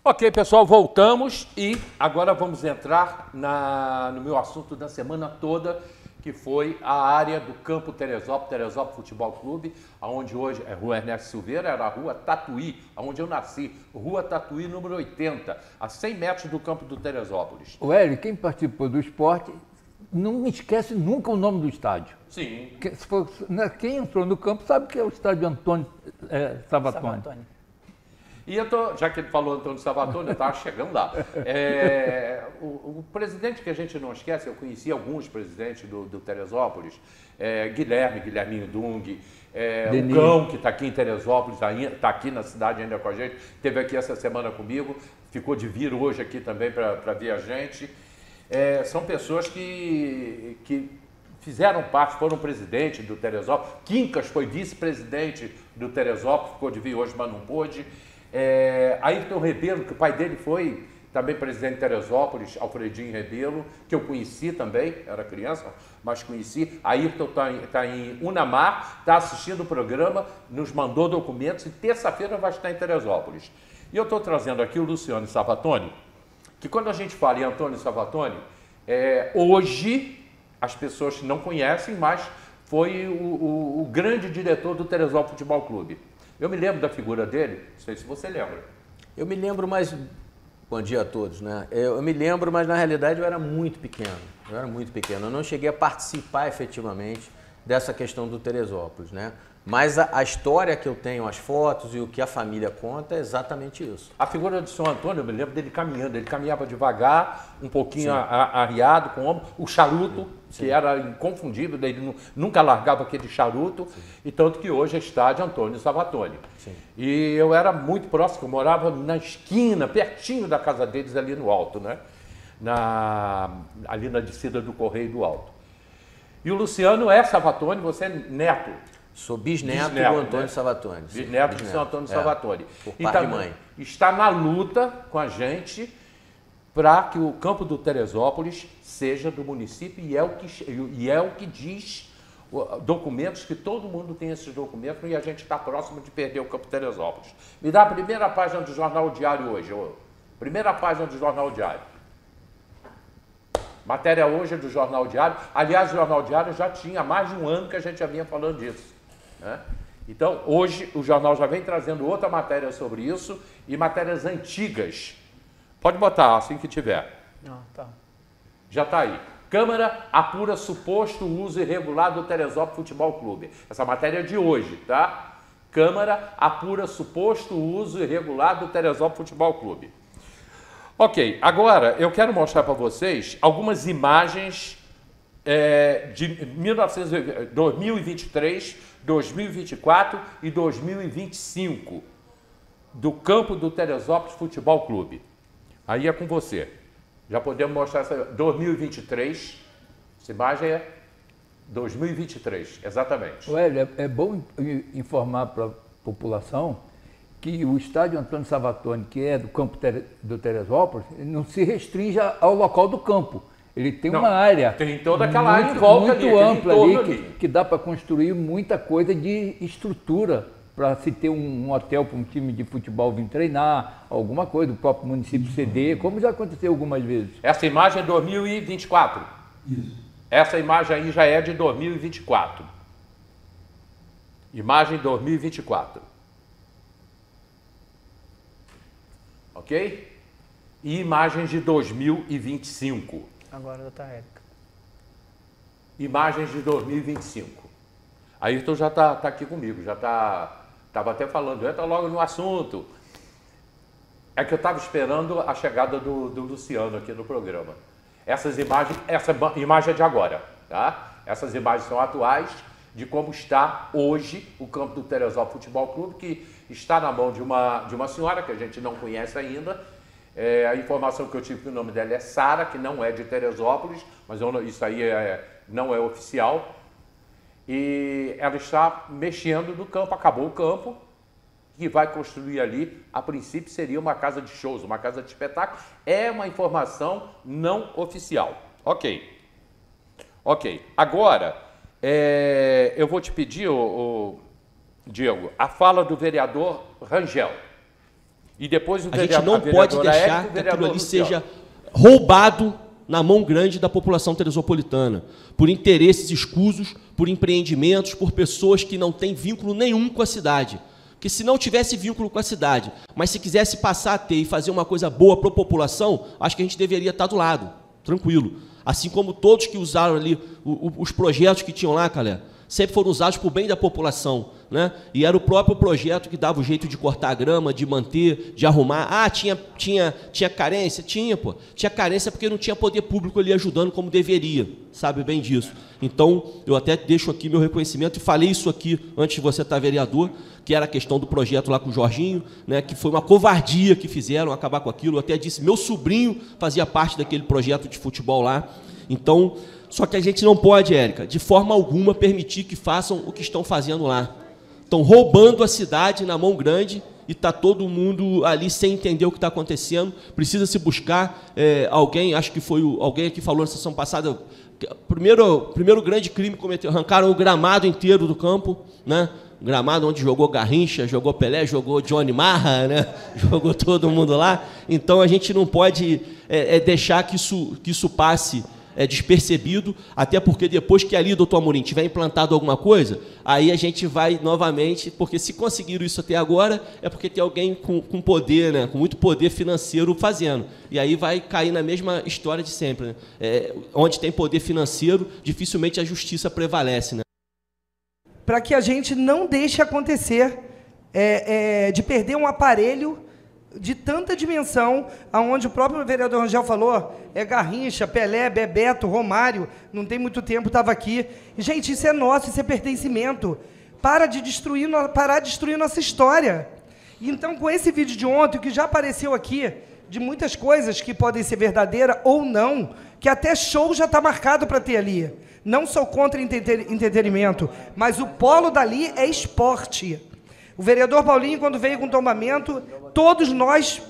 Ok, pessoal, voltamos e agora vamos entrar no meu assunto da semana toda, que foi a área do Campo Teresópolis Futebol Clube, onde hoje é Rua Ernesto Silveira, era a Rua Tatuí, onde eu nasci, Rua Tatuí, número 80, a 100 metros do Campo do Teresópolis. O Hélio, quem participou do esporte, não me esquece nunca o nome do estádio. Sim. Quem entrou no campo sabe que é o estádio Antônio Savatoni. E eu já que ele falou Antônio Savatoni, eu estava chegando lá. O presidente que a gente não esquece, eu conheci alguns presidentes do Teresópolis, Guilherminho Dung, o Cão, que está aqui em Teresópolis, está aqui na cidade ainda com a gente, esteve aqui essa semana comigo, ficou de vir hoje aqui também para ver a gente. São pessoas que fizeram parte, foram presidente do Teresópolis. Quincas foi vice-presidente do Teresópolis, ficou de vir hoje, mas não pôde. Ayrton Rebelo, que o pai dele foi também presidente de Teresópolis, Alfredinho Rebelo, que eu conheci também, era criança, mas conheci. Ayrton está em Unamar, está assistindo o programa, nos mandou documentos e terça-feira vai estar em Teresópolis. E eu estou trazendo aqui o Luciano Savatoni, que quando a gente fala em Antônio Savatoni, hoje as pessoas não conhecem, mas foi o grande diretor do Teresópolis Futebol Clube. Eu me lembro da figura dele, não sei se você lembra. Eu me lembro, mas... Bom dia a todos, né? Eu me lembro, mas na realidade eu era muito pequeno. Eu não cheguei a participar efetivamente dessa questão do Teresópolis, né? Mas a história que eu tenho, as fotos e o que a família conta é exatamente isso. A figura do São Antônio, eu me lembro dele caminhando, ele caminhava devagar, um pouquinho arriado, com o ombro, o charuto, que era inconfundível, ele nunca largava aquele charuto, e tanto que hoje é estádio Antônio Savatoni. Sim. E eu era muito próximo, eu morava na esquina, pertinho da casa deles, ali no Alto, né? Ali na descida do Correio do Alto. E o Luciano é Savatoni, você é neto. Sou bisneto do Antônio Savatoni. Bisneto do São Antônio Savatoni. Por pai e mãe. Está na luta com a gente para que o Campo do Teresópolis seja do município e é o que diz documentos, que todo mundo tem esses documentos e a gente está próximo de perder o Campo Teresópolis. Me dá a primeira página do Jornal Diário hoje. Primeira página do Jornal Diário. Matéria hoje do Jornal Diário. Aliás, o Jornal Diário já tinha mais de um ano que a gente já vinha falando disso. Né? Então, hoje o jornal já vem trazendo outra matéria sobre isso e matérias antigas. Pode botar assim que tiver. Não, tá. Já está aí. Câmara apura suposto uso irregular do Teresópolis Futebol Clube. Essa matéria é de hoje, tá? Câmara apura suposto uso irregular do Teresópolis Futebol Clube. Ok, agora eu quero mostrar para vocês algumas imagens de 2023, 2024 e 2025 do campo do Teresópolis Futebol Clube. Aí é com você. Já podemos mostrar essa 2023. Essa imagem é 2023, exatamente. Hélio, é bom informar para a população que o estádio Antônio Savatoni, que é do campo do Teresópolis, não se restringe ao local do campo. Ele tem uma área. Tem toda aquela área em volta muito ampla ali, que dá para construir muita coisa de estrutura para se ter um hotel para um time de futebol vir treinar, alguma coisa, o próprio município ceder, como já aconteceu algumas vezes. Essa imagem é 2024. Isso. Essa imagem aí já é de 2024. Imagem 2024. Ok? E imagens de 2025. Agora, doutora Érica. Imagens de 2025. Ayrton já está aqui comigo, já estava até falando, entra logo no assunto. É que eu estava esperando a chegada do Luciano aqui no programa. Essa imagem é de agora, tá? Essas imagens são atuais de como está hoje o campo do Teresópolis Futebol Clube, que está na mão de uma senhora que a gente não conhece ainda. A informação que eu tive que o nome dela é Sara, que não é de Teresópolis, mas isso aí não é oficial. E ela está mexendo no campo, acabou o campo, que vai construir ali, a princípio seria uma casa de shows, uma casa de espetáculo. É uma informação não oficial. Ok. Agora, eu vou te pedir, Diego, a fala do vereador Rangel. E depois a gente não pode deixar que aquilo ali seja roubado na mão grande da população teresopolitana, por interesses escusos, por empreendimentos, por pessoas que não têm vínculo nenhum com a cidade. Porque se não tivesse vínculo com a cidade, mas se quisesse passar a ter e fazer uma coisa boa para a população, acho que a gente deveria estar do lado, tranquilo. Assim como todos que usaram ali, os projetos que tinham lá, Calé, sempre foram usados para o bem da população, né? E era o próprio projeto que dava o jeito de cortar a grama, de manter, de arrumar. Ah, tinha carência? Tinha, pô. Tinha carência porque não tinha poder público ali ajudando como deveria, sabe bem disso. Então, eu até deixo aqui meu reconhecimento, e falei isso aqui antes de você estar vereador, que era a questão do projeto lá com o Jorginho, né, que foi uma covardia que fizeram acabar com aquilo. Eu até disse, meu sobrinho fazia parte daquele projeto de futebol lá. Então, só que a gente não pode, Érica, de forma alguma permitir que façam o que estão fazendo lá. Estão roubando a cidade na mão grande e está todo mundo ali sem entender o que está acontecendo. Precisa se buscar alguém, acho que foi alguém que falou na sessão passada, primeiro grande crime cometeu, arrancaram o gramado inteiro do campo, né? Gramado onde jogou Garrincha, jogou Pelé, jogou Johnny Marra, né? Jogou todo mundo lá. Então a gente não pode deixar que isso passe despercebido, até porque depois que ali, doutor Amorim, tiver implantado alguma coisa, aí a gente vai novamente, porque se conseguiram isso até agora, é porque tem alguém com poder, né, com muito poder financeiro fazendo. E aí vai cair na mesma história de sempre, né? Onde tem poder financeiro, dificilmente a justiça prevalece, né? Para que a gente não deixe acontecer de perder um aparelho de tanta dimensão, aonde o próprio vereador Rangel falou, Garrincha, Pelé, Bebeto, Romário, não tem muito tempo, estava aqui. Gente, isso é nosso, isso é pertencimento. Parar de destruir nossa história. Então, com esse vídeo de ontem, que já apareceu aqui, de muitas coisas que podem ser verdadeiras ou não, que até show já está marcado para ter ali. Não sou contra entretenimento, mas o polo dali é esporte. O vereador Paulinho, quando veio com tombamento, todos nós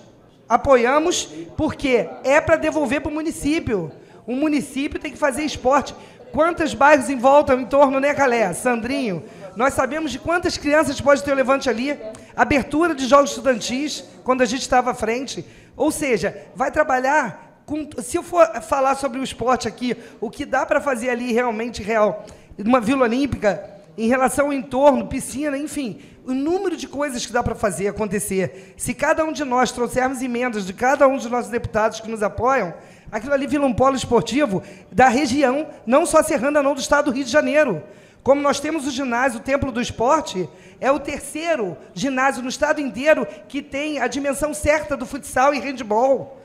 apoiamos, porque é para devolver para o município. O município tem que fazer esporte. Quantos bairros em volta, em torno, né, Calé? Sandrinho, nós sabemos de quantas crianças pode ter o Levante ali. Abertura de jogos estudantis, quando a gente estava à frente. Ou seja, vai trabalhar com... Se eu for falar sobre o esporte aqui, o que dá para fazer ali realmente real, uma Vila Olímpica, em relação ao entorno, piscina, enfim, o número de coisas que dá para fazer acontecer. Se cada um de nós trouxermos emendas de cada um dos nossos deputados que nos apoiam, aquilo ali vira um polo esportivo da região, não só serrana, não, do estado do Rio de Janeiro. Como nós temos o ginásio, o Templo do Esporte, é o terceiro ginásio no estado inteiro que tem a dimensão certa do futsal e handball.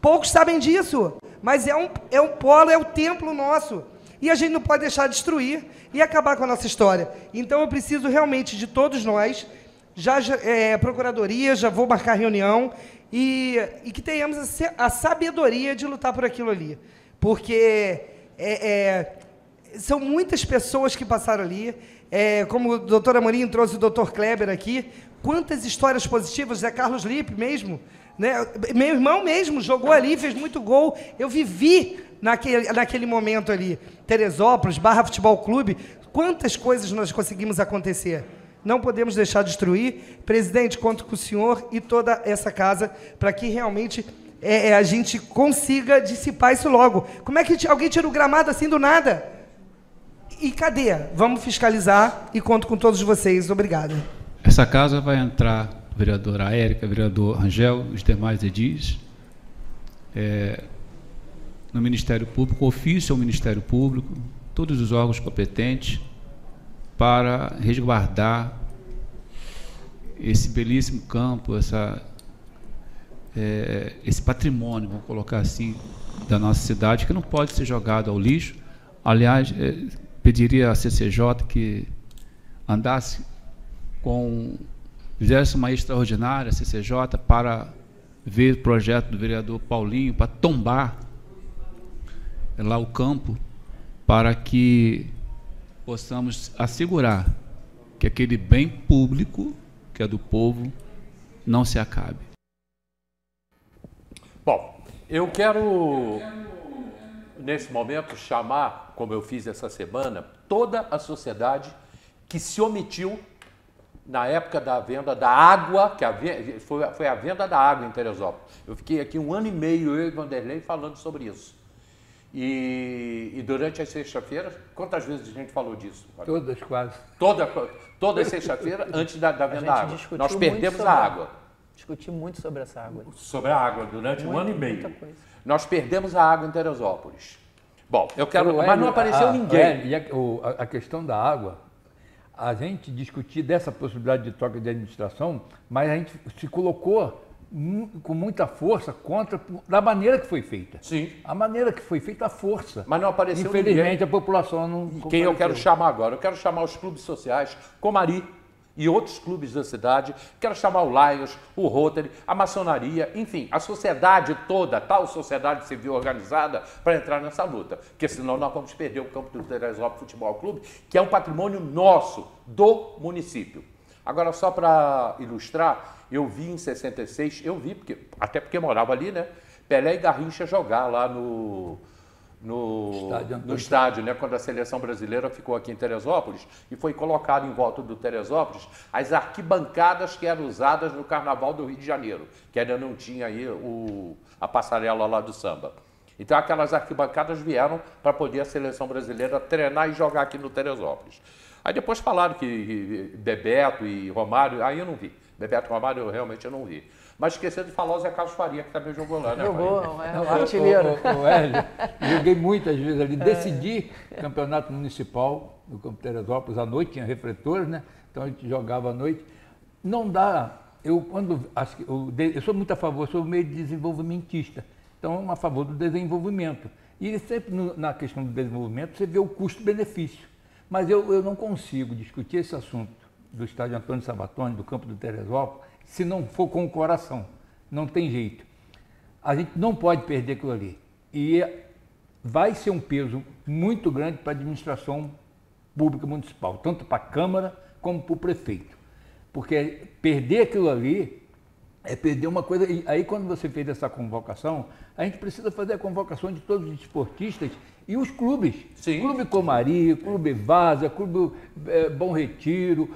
Poucos sabem disso, mas é um polo, é o templo nosso. E a gente não pode deixar de destruir e acabar com a nossa história. Então, eu preciso realmente de todos nós, procuradoria, já vou marcar reunião, e que tenhamos a sabedoria de lutar por aquilo ali. Porque são muitas pessoas que passaram ali, como o doutor Amorim trouxe o doutor Kleber aqui, quantas histórias positivas, Zé Carlos Lippe mesmo, né? Meu irmão mesmo jogou ali, fez muito gol, eu vivi naquele momento ali, Teresópolis, Barra Futebol Clube, quantas coisas nós conseguimos acontecer. Não podemos deixar de destruir. Presidente, conto com o senhor e toda essa casa para que realmente a gente consiga dissipar isso logo. Como é que alguém tira o gramado assim do nada? E cadê? Vamos fiscalizar e conto com todos vocês. Obrigado. Essa casa vai entrar a vereadora Érica, vereador Rangel, os demais edis, no Ministério Público, ofício ao Ministério Público, todos os órgãos competentes, para resguardar esse belíssimo campo, esse patrimônio, vamos colocar assim, da nossa cidade, que não pode ser jogado ao lixo. Aliás, pediria à CCJ que fizesse uma extraordinária CCJ para ver o projeto do vereador Paulinho, para tombar lá o campo, para que possamos assegurar que aquele bem público, que é do povo, não se acabe. Bom, eu quero, nesse momento, chamar, como eu fiz essa semana, toda a sociedade que se omitiu na época da venda da água, foi a venda da água em Teresópolis. Eu fiquei aqui 1 ano e meio, eu e Vanderlei, falando sobre isso. E durante as sexta-feiras, quantas vezes a gente falou disso? Todas, quase. Toda sexta-feira, antes da venda da água. Nós perdemos a água. Discuti muito sobre essa água. Sobre a água, durante 1 ano e meio. Nós perdemos a água em Teresópolis. Bom, eu quero... mas não apareceu ninguém. E a questão da água, a gente discutiu dessa possibilidade de troca de administração, mas a gente se colocou com muita força contra da maneira que foi feita. Sim. A maneira que foi feita, a força. Mas não apareceu ninguém. Infelizmente, a população não... Quem eu quero chamar agora? Eu quero chamar os clubes sociais, Comari e outros clubes da cidade. Quero chamar o Lions, o Rotary, a maçonaria, enfim, a sociedade toda, tal sociedade civil organizada, para entrar nessa luta. Porque senão nós vamos perder o campo do Teresópolis Futebol Clube, que é um patrimônio nosso, do município. Agora, só para ilustrar, eu vi em 66, até porque morava ali, né? Pelé e Garrincha jogar lá no estádio, né? Quando a seleção brasileira ficou aqui em Teresópolis e foi colocado em volta do Teresópolis as arquibancadas que eram usadas no Carnaval do Rio de Janeiro, que ainda não tinha aí a passarela lá do samba. Então aquelas arquibancadas vieram para poder a seleção brasileira treinar e jogar aqui no Teresópolis. Aí depois falaram que Bebeto e Romário, aí eu não vi. Bebeto e Romário eu realmente não vi. Mas esqueceu de falar o Zé Carlos Faria, que também jogou lá, né? Jogou, é um artilheiro. Joguei muitas vezes ali. Decidi campeonato municipal no Campo Teresópolis à noite, tinha refletores, né? Então a gente jogava à noite. Não dá. Eu sou muito a favor, sou meio desenvolvimentista. Então, a favor do desenvolvimento. E sempre na questão do desenvolvimento você vê o custo-benefício. Mas eu não consigo discutir esse assunto do estádio Antônio Sabatoni, do campo do Teresópolis, se não for com o coração. Não tem jeito. A gente não pode perder aquilo ali. E vai ser um peso muito grande para a administração pública municipal, tanto para a Câmara como para o prefeito. Porque perder aquilo ali é perder uma coisa. E aí, quando você fez essa convocação, a gente precisa fazer a convocação de todos os esportistas e os clubes. Sim. Clube Comari, Clube Vaza, Clube Bom Retiro,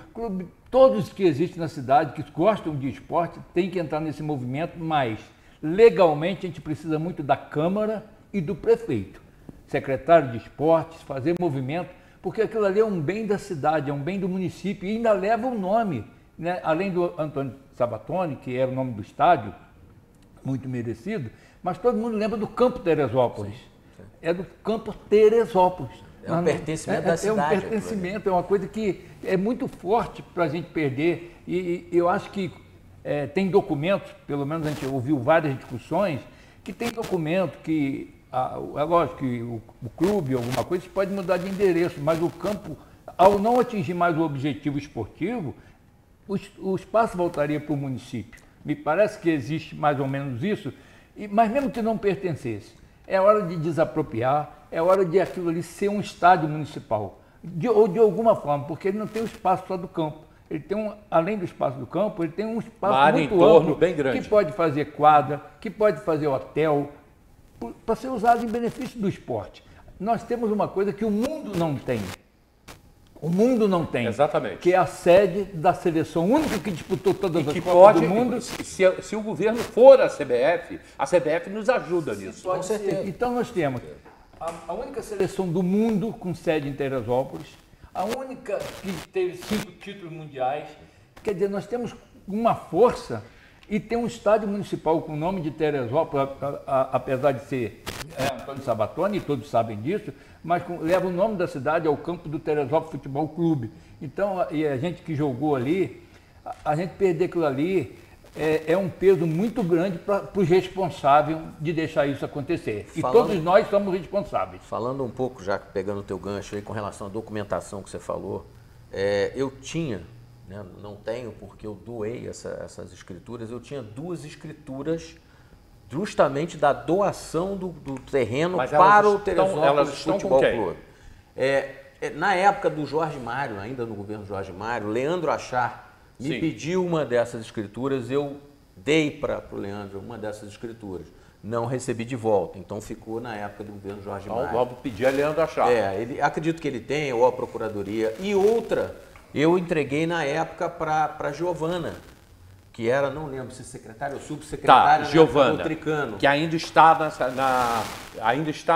todos que existem na cidade, que gostam de esporte, têm que entrar nesse movimento, mas legalmente a gente precisa muito da Câmara e do prefeito. Secretário de Esportes, fazer movimento, porque aquilo ali é um bem da cidade, é um bem do município e ainda leva o nome, né? Além do Antônio Sabatoni, que era o nome do estádio, muito merecido, mas todo mundo lembra do Campo Teresópolis. Sim. É do Campo Teresópolis. É um pertencimento da cidade. É um pertencimento, é uma coisa que é muito forte para a gente perder. E eu acho que tem documentos, pelo menos a gente ouviu várias discussões, que tem documento que, é lógico que o clube, alguma coisa, pode mudar de endereço, mas o campo, ao não atingir mais o objetivo esportivo, o espaço voltaria para o município. Me parece que existe mais ou menos isso, mas mesmo que não pertencesse, é hora de desapropriar, é hora de aquilo ali ser um estádio municipal, ou de alguma forma, porque ele não tem o espaço só do campo. Ele tem além do espaço do campo, ele tem um espaço muito amplo, bem grande, que pode fazer quadra, que pode fazer hotel, para ser usado em benefício do esporte. Nós temos uma coisa que o mundo não tem. O mundo não tem. Exatamente. Que é a sede da seleção, o único que disputou todas as Copas do mundo. Se o governo for a CBF nos ajuda nisso. Com certeza. Então nós temos a única seleção do mundo com sede em Teresópolis, a única que teve 5 títulos mundiais. Quer dizer, nós temos uma força e tem um estádio municipal com o nome de Teresópolis, apesar de ser Antônio Sabatoni, todos sabem disso, mas leva o nome da cidade ao campo do Teresópolis Futebol Clube. Então, e a gente que jogou ali, a gente perder aquilo ali é um peso muito grande para os responsáveis de deixar isso acontecer. E todos nós somos responsáveis. Falando um pouco, já pegando o teu gancho aí com relação à documentação que você falou, eu tinha, né, não tenho porque eu doei essas escrituras, eu tinha 2 escrituras justamente da doação do terreno para o Teresópolis Futebol Clube. Na época do Jorge Mário, ainda no governo Jorge Mário, Leandro Achar me pediu uma dessas escrituras, eu dei para o Leandro uma dessas escrituras. Não recebi de volta, então ficou na época do governo Jorge Mário. Vamos pedir a Leandro Achar. Acredito que ele tenha, ou a Procuradoria. E outra eu entreguei na época para a Giovana, que era, não lembro se secretária ou subsecretária, Giovana, do Tricano. Que ainda está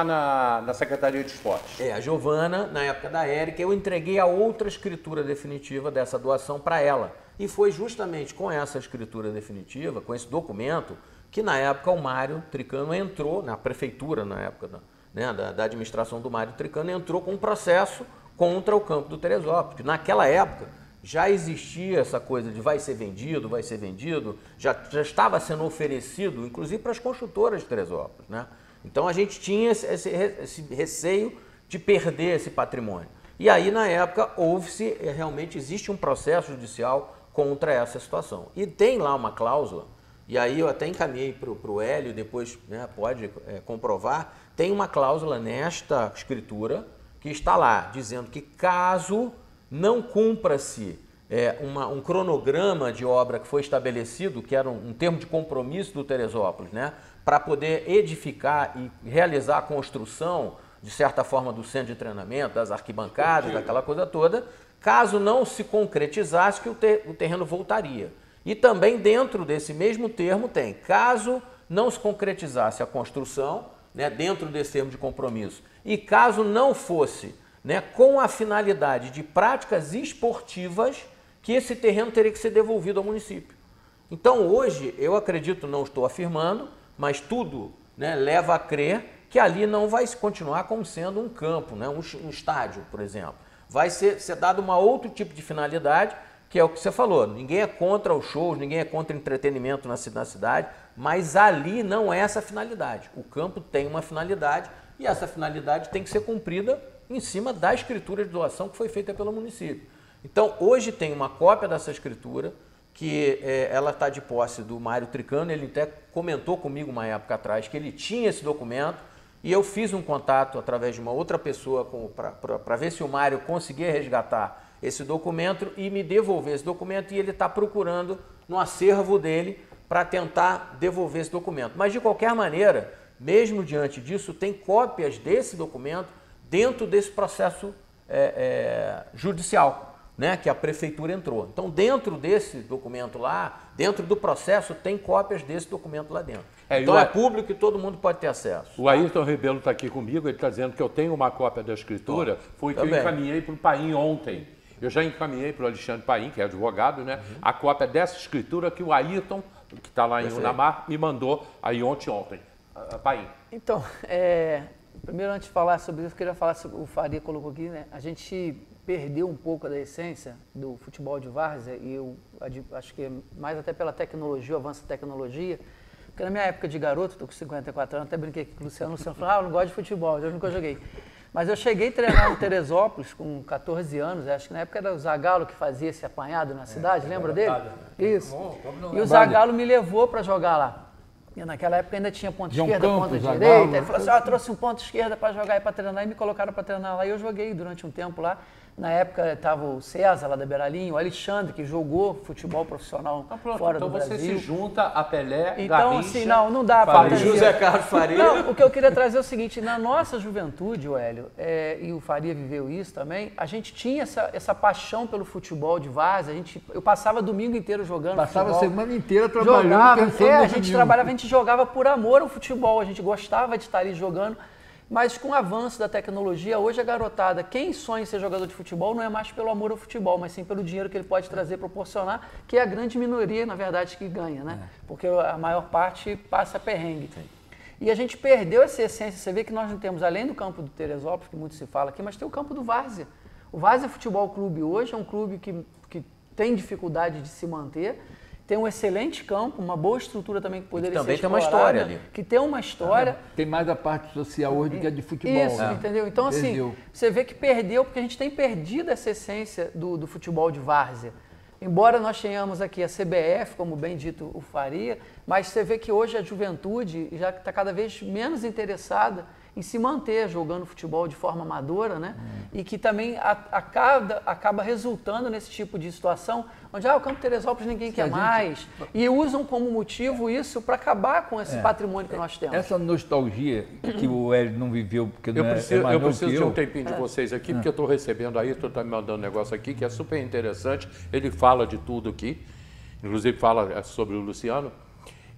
na Secretaria de Esportes. A Giovana, na época da Érica, eu entreguei a outra escritura definitiva dessa doação para ela. E foi justamente com essa escritura definitiva, com esse documento, que na época o Mário Tricano entrou, na prefeitura, na época da administração do Mário Tricano, entrou com um processo contra o campo do Teresópolis. Naquela época, já existia essa coisa de vai ser vendido, já estava sendo oferecido, inclusive para as construtoras de Teresópolis, né? Então a gente tinha esse receio de perder esse patrimônio. E aí, na época, realmente existe um processo judicial contra essa situação. E tem lá uma cláusula, e aí eu até encaminhei para o Hélio, depois pode comprovar, tem uma cláusula nesta escritura que está lá, dizendo que caso não cumpra-se um cronograma de obra que foi estabelecido, que era um termo de compromisso do Teresópolis, né, para poder edificar e realizar a construção, de certa forma, do centro de treinamento, das arquibancadas, daquela coisa toda, caso não se concretizasse, que o terreno voltaria. E também dentro desse mesmo termo tem, caso não se concretizasse a construção, né, dentro desse termo de compromisso, e caso não fosse, né, com a finalidade de práticas esportivas, que esse terreno teria que ser devolvido ao município. Então hoje, eu acredito, não estou afirmando, mas tudo, né, leva a crer que ali não vai continuar como sendo um campo, né, um estádio, por exemplo. Vai ser dado um outro tipo de finalidade, que é o que você falou, ninguém é contra os shows, ninguém é contra entretenimento na cidade, mas ali não é essa finalidade. O campo tem uma finalidade e essa finalidade tem que ser cumprida em cima da escritura de doação que foi feita pelo município. Então, hoje tem uma cópia dessa escritura, que ela está de posse do Mário Tricano, ele até comentou comigo uma época atrás que ele tinha esse documento, e eu fiz um contato através de uma outra pessoa para ver se o Mário conseguia resgatar esse documento e me devolver esse documento, e ele está procurando no acervo dele para tentar devolver esse documento. Mas, de qualquer maneira, mesmo diante disso, tem cópias desse documento dentro desse processo judicial, né, que a prefeitura entrou. Então, dentro desse documento lá, dentro do processo, tem cópias desse documento lá dentro. Então, é público e todo mundo pode ter acesso. O Ayrton Rebelo está aqui comigo, ele está dizendo que eu tenho uma cópia da escritura, foi que eu encaminhei para o Paim ontem. Eu já encaminhei para o Alexandre Paim, que é advogado, né, a cópia dessa escritura que o Ayrton, que está lá em Unamar, me mandou aí ontem. Paim. Então, primeiro, antes de falar sobre isso, eu queria falar sobre o Faria colocou aqui, né? A gente perdeu um pouco da essência do futebol de várzea, e eu acho que mais até pela tecnologia, o avanço da tecnologia, porque na minha época de garoto, estou com 54 anos, até brinquei com o Luciano falou, eu não gosto de futebol, eu nunca joguei. Mas eu cheguei a treinar no Teresópolis com 14 anos, acho que na época era o Zagallo que fazia esse apanhado na cidade, lembra dele? Isso. E o Zagallo me levou para jogar lá. E naquela época ainda tinha ponta esquerda, ponta direita. Ele falou assim, trouxe um ponto esquerda para jogar e para treinar, e me colocaram para treinar lá. E eu joguei durante um tempo lá. Na época estava o César lá da Beiralinho, o Alexandre, que jogou futebol profissional fora do Brasil. Então você se junta a Pelé, então, Garrincha, assim, não dá para... José Carlos Faria. Não, o que eu queria trazer é o seguinte, na nossa juventude, o Hélio, e o Faria viveu isso também, a gente tinha essa paixão pelo futebol de várzea, eu passava domingo inteiro jogando Passava futebol. a semana inteira trabalhando, a gente trabalhava, a gente jogava por amor ao futebol, a gente gostava de estar ali jogando. Mas com o avanço da tecnologia, hoje a garotada, quem sonha em ser jogador de futebol não é mais pelo amor ao futebol, mas sim pelo dinheiro que ele pode trazer, proporcionar, que é a grande minoria, na verdade, que ganha, né? Porque a maior parte passa perrengue. E a gente perdeu essa essência. Você vê que nós não temos, além do campo do Teresópolis, que muito se fala aqui, mas tem o campo do Várzea. O Várzea Futebol Clube hoje é um clube que tem dificuldade de se manter, tem um excelente campo, uma boa estrutura também que poderia ser explorada. Também tem uma história ali. Que tem uma história. Tem mais a parte social hoje do que a de futebol. Isso, entendeu? Então, assim, você vê que perdeu, porque a gente tem perdido essa essência do futebol de várzea. Embora nós tenhamos aqui a CBF, como bem dito o Faria, mas você vê que hoje a juventude já está cada vez menos interessada em se manter jogando futebol de forma amadora, né? E que também acaba resultando nesse tipo de situação, onde o Campo Teresópolis ninguém quer mais, e usam como motivo isso para acabar com esse patrimônio que nós temos. Essa nostalgia que o Hélio não viveu, porque eu preciso de um tempinho de vocês aqui, porque eu estou recebendo aí, tu está me mandando um negócio aqui que é super interessante, ele fala de tudo aqui, inclusive fala sobre o Luciano.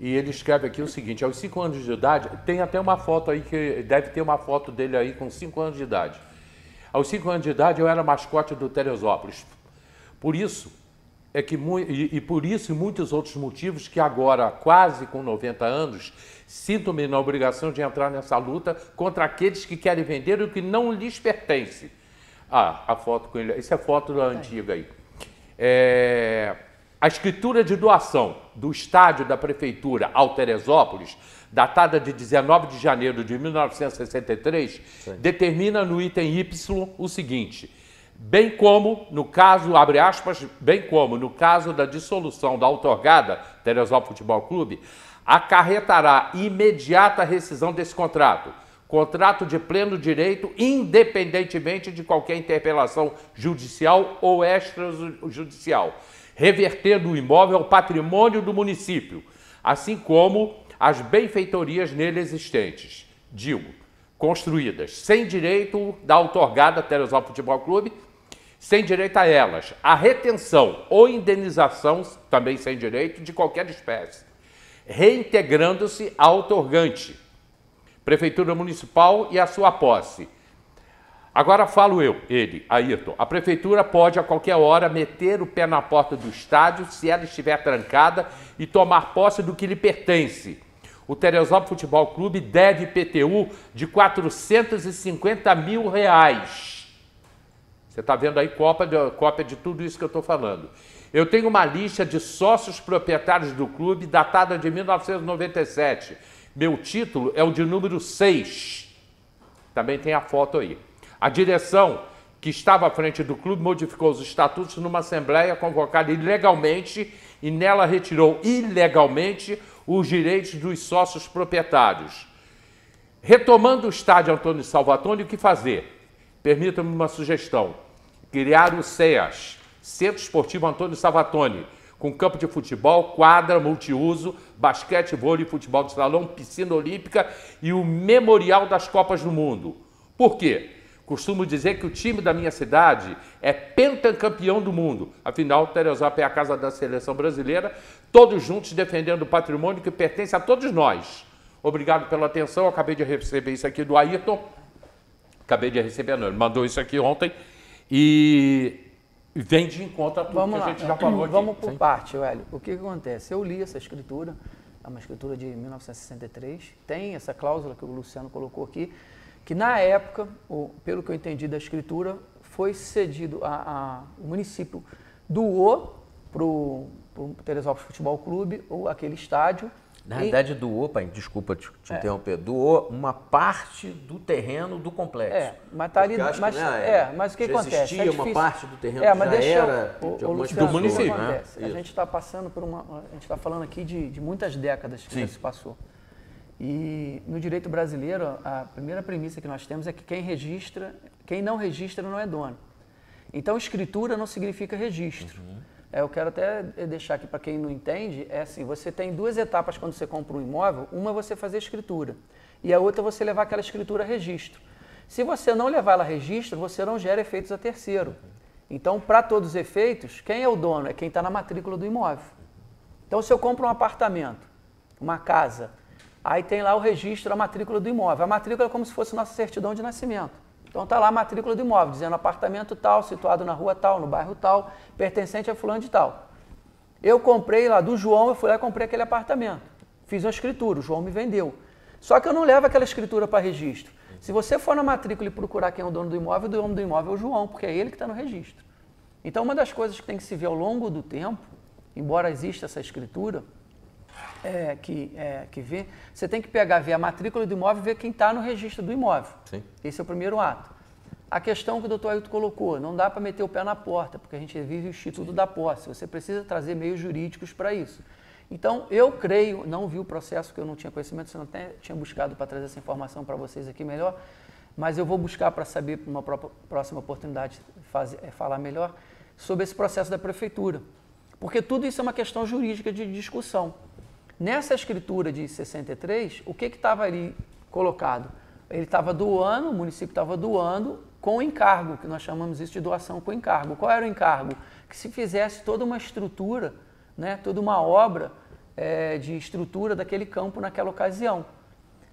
E ele escreve aqui o seguinte: aos 5 anos de idade, tem até uma foto aí, que deve ter uma foto dele aí com 5 anos de idade. Aos 5 anos de idade eu era mascote do Teresópolis. Por isso, por isso e muitos outros motivos que agora, quase com 90 anos, sinto-me na obrigação de entrar nessa luta contra aqueles que querem vender o que não lhes pertence. A foto com ele, essa é a foto da antiga aí. A escritura de doação do estádio da Prefeitura ao Teresópolis, datada de 19 de janeiro de 1963, determina no item Y o seguinte: bem como no caso, abre aspas, bem como no caso da dissolução da outorgada Teresópolis Futebol Clube, acarretará imediata rescisão desse contrato de pleno direito, independentemente de qualquer interpelação judicial ou extrajudicial, revertendo o imóvel ao patrimônio do município, assim como as benfeitorias nele existentes, construídas sem direito da outorgada Teresópolis Futebol Clube, sem direito a elas, a retenção ou indenização, também sem direito, de qualquer espécie, reintegrando-se a outorgante, Prefeitura Municipal e a sua posse. Agora falo Ayrton, a Prefeitura pode a qualquer hora meter o pé na porta do estádio se ela estiver trancada e tomar posse do que lhe pertence. O Teresópolis Futebol Clube deve IPTU de R$450 mil. Você está vendo aí cópia de tudo isso que eu estou falando. Eu tenho uma lista de sócios proprietários do clube datada de 1997. Meu título é o de número 6. Também tem a foto aí. A direção que estava à frente do clube modificou os estatutos numa assembleia convocada ilegalmente e nela retirou ilegalmente os direitos dos sócios proprietários. Retomando o estádio Antônio Salvatore, o que fazer? Permita-me uma sugestão: criar o CEAS, Centro Esportivo Antônio Salvatore, com campo de futebol, quadra multiuso, basquete, vôlei, futebol de salão, piscina olímpica e o Memorial das Copas do Mundo. Por quê? Costumo dizer que o time da minha cidade é pentacampeão do mundo. Afinal, Teresópolis é a casa da seleção brasileira, todos juntos defendendo o patrimônio que pertence a todos nós. Obrigado pela atenção. Eu acabei de receber isso aqui do Ayrton. Ele mandou isso aqui ontem. E vem de encontro a tudo que a gente já falou aqui. Vamos por parte, Hélio. O que acontece? Eu li essa escritura, é uma escritura de 1963, tem essa cláusula que o Luciano colocou aqui, que na época, pelo que eu entendi da escritura, foi cedido, o município doou para o Teresópolis Futebol Clube, ou aquele estádio. Na verdade, doou, pai, desculpa te interromper, doou uma parte do terreno do complexo. Mas tá ali, mas o que acontece? Existia uma parte do terreno que já era do município, né? A gente está passando por a gente está falando aqui de muitas décadas que já se passou. E no direito brasileiro, a primeira premissa que nós temos é que quem não registra não é dono. Então, escritura não significa registro. Eu quero até deixar aqui para quem não entende, é assim, você tem duas etapas quando você compra um imóvel, uma é você fazer a escritura e a outra é você levar aquela escritura a registro. Se você não levar ela a registro, você não gera efeitos a terceiro. Então, para todos os efeitos, quem é o dono? É quem está na matrícula do imóvel. Então, se eu compro um apartamento, uma casa, aí tem lá o registro, a matrícula do imóvel. A matrícula é como se fosse nossa certidão de nascimento. Então está lá a matrícula do imóvel, dizendo apartamento tal, situado na rua tal, no bairro tal, pertencente a fulano de tal. Eu comprei lá do João, eu fui lá e comprei aquele apartamento. Fiz uma escritura, o João me vendeu. Só que eu não levo aquela escritura para registro. Se você for na matrícula e procurar quem é o dono do imóvel é o João, porque é ele que está no registro. Então uma das coisas que tem que se ver ao longo do tempo, embora exista essa escritura, você tem que ver a matrícula do imóvel e ver quem está no registro do imóvel. Sim. Esse é o primeiro ato. A questão que o doutor Ayrton colocou, não dá para meter o pé na porta, porque a gente vive o instituto da posse. Você precisa trazer meios jurídicos para isso. Então, eu creio, não vi o processo, porque eu não tinha conhecimento, senão até tinha buscado para trazer essa informação para vocês aqui melhor, mas eu vou buscar para saber, uma próxima oportunidade, falar melhor sobre esse processo da prefeitura. Porque tudo isso é uma questão jurídica de discussão. Nessa escritura de 63, o que estava ali colocado? Ele estava doando, o município estava doando com encargo, que nós chamamos isso de doação com encargo. Qual era o encargo? Que se fizesse toda uma estrutura, né, toda uma obra de estrutura daquele campo naquela ocasião.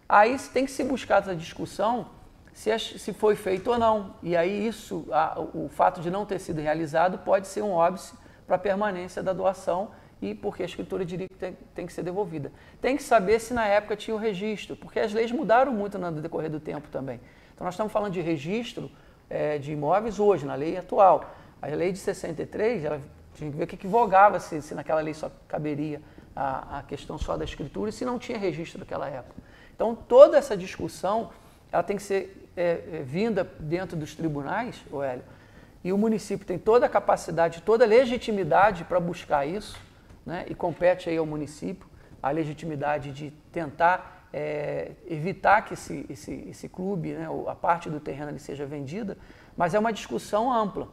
Aí tem que se buscar essa discussão se foi feito ou não. E aí isso, o fato de não ter sido realizado pode ser um óbice para a permanência da doação e porque a escritura diria que tem que ser devolvida. Tem que saber se na época tinha o registro, porque as leis mudaram muito no decorrer do tempo também. Então nós estamos falando de registro de imóveis hoje, na lei atual. A lei de 63, ela tinha que ver que vogava se naquela lei só caberia a questão só da escritura e se não tinha registro naquela época. Então toda essa discussão ela tem que ser vinda dentro dos tribunais, Hélio, e o município tem toda a capacidade, toda a legitimidade para buscar isso, né? E compete aí ao município a legitimidade de tentar evitar que esse clube, né, a parte do terreno ali seja vendida, mas é uma discussão ampla.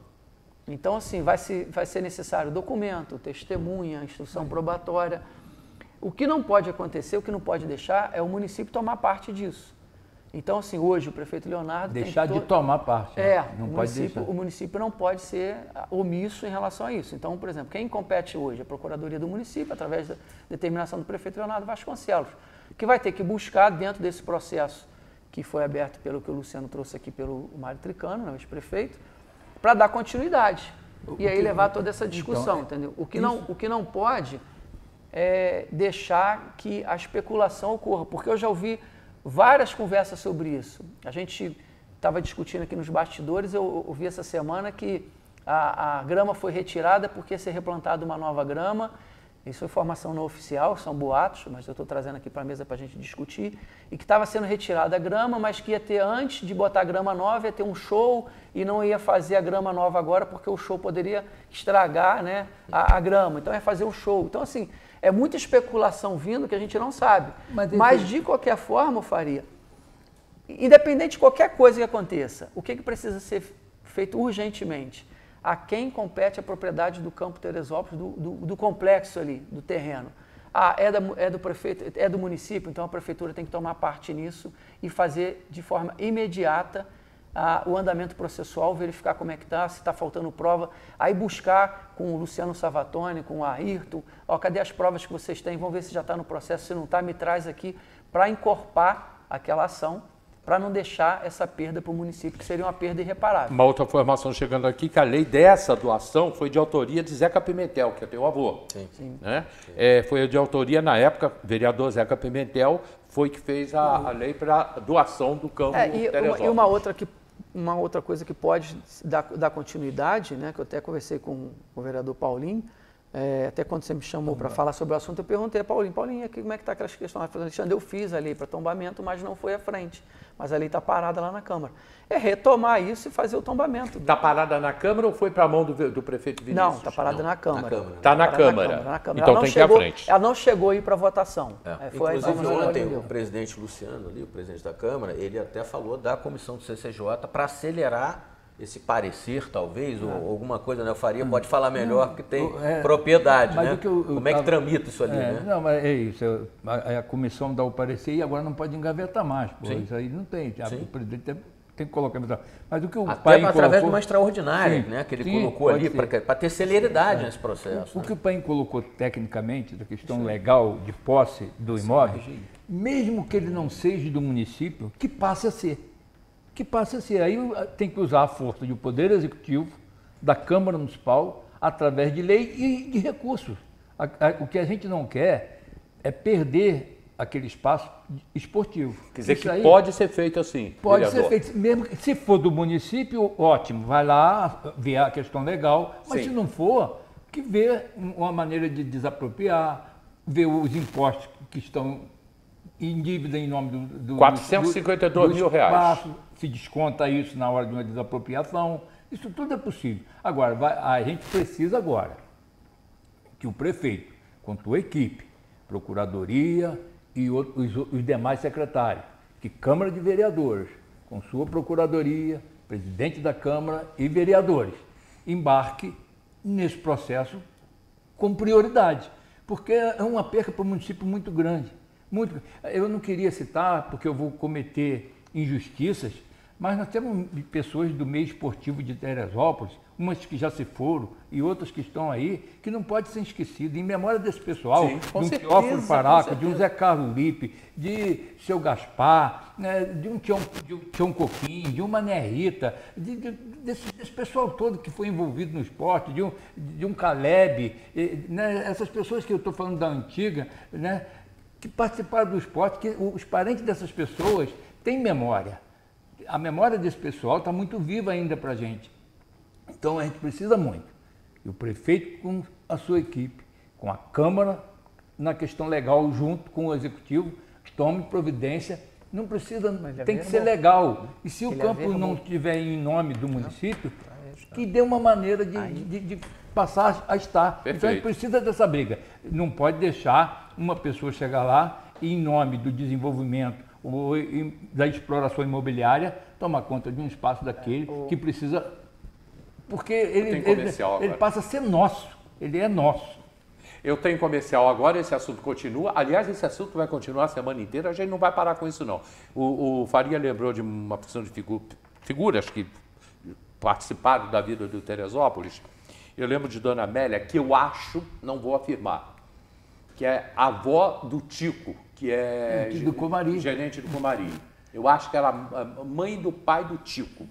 Então, assim, vai ser necessário documento, testemunha, instrução probatória. O que não pode acontecer, o que não pode deixar é o município tomar parte disso. Então, assim, hoje o prefeito Leonardo deixar de tomar parte. Não pode deixar. O município não pode ser omisso em relação a isso. Então, por exemplo, quem compete hoje? A Procuradoria do Município, através da determinação do prefeito Leonardo Vasconcelos, que vai ter que buscar dentro desse processo que foi aberto pelo que o Luciano trouxe aqui pelo Mário Tricano, né, o ex-prefeito, para dar continuidade. E aí levar toda essa discussão, entendeu? O que não pode é deixar que a especulação ocorra, porque eu já ouvi várias conversas sobre isso. A gente estava discutindo aqui nos bastidores, eu ouvi essa semana que a grama foi retirada porque ia ser replantada uma nova grama. Isso é informação não oficial, são boatos, mas eu estou trazendo aqui para a mesa para a gente discutir. E que estava sendo retirada a grama, mas que ia ter, antes de botar a grama nova, ia ter um show e não ia fazer a grama nova agora porque o show poderia estragar, né, a grama. Então ia fazer o show. Então, assim, é muita especulação vindo que a gente não sabe. Mas de qualquer forma, Faria, independente de qualquer coisa que aconteça, o que precisa ser feito urgentemente? A quem compete a propriedade do Campo Teresópolis, do complexo ali, do terreno? É do prefeito, é do município, então a prefeitura tem que tomar parte nisso e fazer de forma imediata o andamento processual, verificar como é que está, se está faltando prova, aí buscar com o Luciano Savatoni, com o Ayrton, cadê as provas que vocês têm, vamos ver se já está no processo, se não está, me traz aqui para encorpar aquela ação, para não deixar essa perda para o município, que seria uma perda irreparável. Uma outra informação chegando aqui, que a lei dessa doação foi de autoria de Zeca Pimentel, que é teu avô. Sim. Né? Foi de autoria, na época, o vereador Zeca Pimentel foi que fez a lei para doação do campo Teresópolis. E uma outra coisa que pode dar continuidade, né, que eu até conversei com o vereador Paulinho, até quando você me chamou para falar sobre o assunto, eu perguntei a Paulinho, aqui, como é que está aquelas questões? Alexandre, eu fiz a lei para tombamento, mas não foi à frente. Mas a lei está parada lá na Câmara. É retomar isso e fazer o tombamento. Está parada na Câmara ou foi para a mão do prefeito Vinícius? Não, está parada na Câmara. Está na Câmara. Então tem que ir à frente. Ela não chegou a ir para votação. Inclusive ontem o presidente Luciano, ali, o presidente da Câmara, ele até falou da comissão do CCJ para acelerar esse parecer, talvez, ou alguma coisa, né? O Faria pode falar melhor, porque tem propriedade, né? Como é que tramita isso ali, né? Não, mas é isso. A comissão dá o parecer e agora não pode engavetar mais. Isso aí não tem. O presidente tem que colocar. Mas o que o Paim colocou, através de uma extraordinária, né? Que ele colocou ali para ter celeridade nesse processo. O que o Paim colocou tecnicamente, da questão legal de posse do imóvel, mesmo que ele não seja do município, que passe a ser. Aí tem que usar a força do Poder Executivo, da Câmara Municipal, através de lei e de recursos. O que a gente não quer é perder aquele espaço esportivo. Quer dizer que pode ser feito assim, pode ser feito, mesmo que, se for do município, ótimo, vai lá ver a questão legal, mas se não for, que vê uma maneira de desapropriar, ver os impostos que estão em dívida em nome do 452 mil reais. Se desconta isso na hora de uma desapropriação. Isso tudo é possível. Agora, a gente precisa agora que o prefeito, com a tua equipe, Procuradoria e os demais secretários, que Câmara de Vereadores, com sua Procuradoria, presidente da Câmara e vereadores, embarque nesse processo com prioridade, porque é uma perca para o município muito grande. Eu não queria citar, porque eu vou cometer injustiças, mas nós temos pessoas do meio esportivo de Teresópolis, umas que já se foram e outras que estão aí, que não pode ser esquecido. Em memória desse pessoal, Sim, de um Teófilo Faraca, de um Zé Carlos Lipe, de seu Gaspar, né, de um Tião Coquim, de uma Mané Rita, desse pessoal todo que foi envolvido no esporte, de um Caleb, né, essas pessoas que eu estou falando da antiga, né, que participaram do esporte, que os parentes dessas pessoas têm memória. A memória desse pessoal está muito viva ainda para a gente. Então a gente precisa muito. E o prefeito com a sua equipe, com a Câmara, na questão legal, junto com o Executivo, tome providência. Não precisa, tem que ser legal. E se o campo não estiver em nome do município, que dê uma maneira de passar a estar. Perfeito. Então a gente precisa dessa briga. Não pode deixar uma pessoa chegar lá e, em nome do desenvolvimento ou da exploração imobiliária, tomar conta de um espaço daquele que precisa... Porque ele passa a ser nosso, ele é nosso. Eu tenho comercial agora, esse assunto continua. Aliás, esse assunto vai continuar a semana inteira, a gente não vai parar com isso, não. O Faria lembrou de uma porção de figuras que participaram da vida do Teresópolis. Eu lembro de Dona Amélia, que eu acho, não vou afirmar, que é a avó do Tico, que é do Comari. Gerente do Comari. Eu acho que era a mãe do pai do Tico.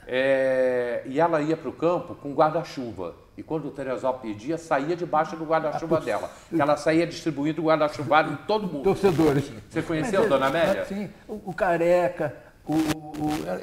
E ela ia para o campo com guarda-chuva. E quando o Teresópolis pedia, saía debaixo do guarda-chuva dela. Ela saía distribuindo o guarda-chuva em todo mundo. Torcedores. Você conheceu, Dona Amélia? Sim, o Careca,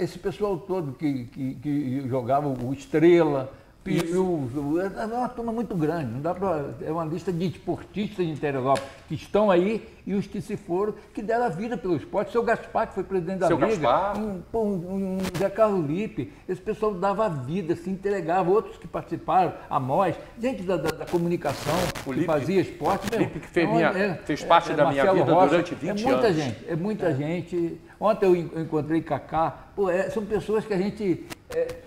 esse pessoal todo que jogava o Estrela, Piruso, é uma turma muito grande, não dá pra, é uma lista de esportistas de Teresópolis que estão aí e os que se foram, que deram a vida pelo esporte. Seu Gaspar, que foi presidente da Liga, um Zé Carlos Lipe, esse pessoal dava a vida, se entregava, outros que participaram, a nós, gente da comunicação, que Lipe, fazia esporte. O Lipe que fez parte da minha vida Rocha, durante 20 anos. É anos. muita gente. Ontem eu encontrei Cacá, são pessoas que a gente...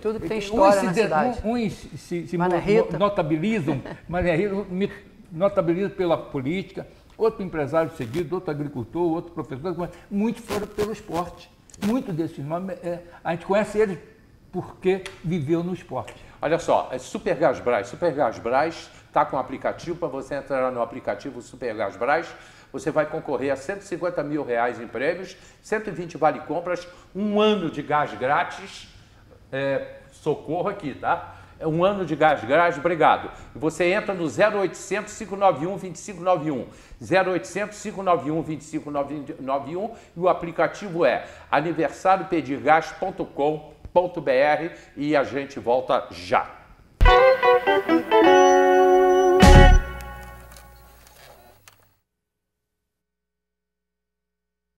Tudo que tem história na cidade. Uns se notabilizam, notabilizam pela política, outro empresário seguido, outro agricultor, outro professor, muitos foram pelo esporte. Muitos desses nomes, a gente conhece eles porque viveu no esporte. Olha só, é Supergás Brás. Supergás Brás está com um aplicativo, para você entrar no aplicativo Supergás Brás, você vai concorrer a R$150 mil em prêmios, 120 vale-compras, 1 ano de gás grátis, socorro aqui, tá? É 1 ano de gás grátis, obrigado. E você entra no 0800 591 2591, 0800 591 2591 e o aplicativo é aniversariopedirgás.com.br e a gente volta já.